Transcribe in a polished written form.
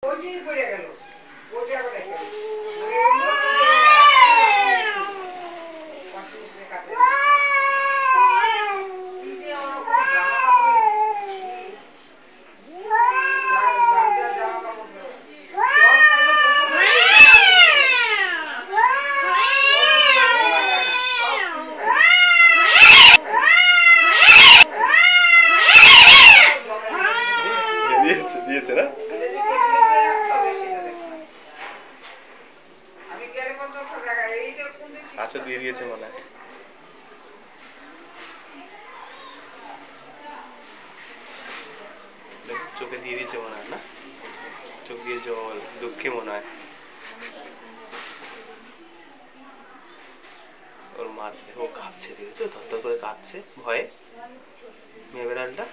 ওইটাই পড়ে গেল ওইটা আবার দেখেন দিয়েছে না আচ্ছা দিয়ে দিয়েছে মনে হয় চোখে দিয়ে দিয়েছে মনে হয় না চোখ দিয়ে জল দুঃখে মনে হয় ওর মা ও কাঁপছে দেখেছো থরথর করে কাঁপছে ভয়ে মেয়ে বেড়ালটা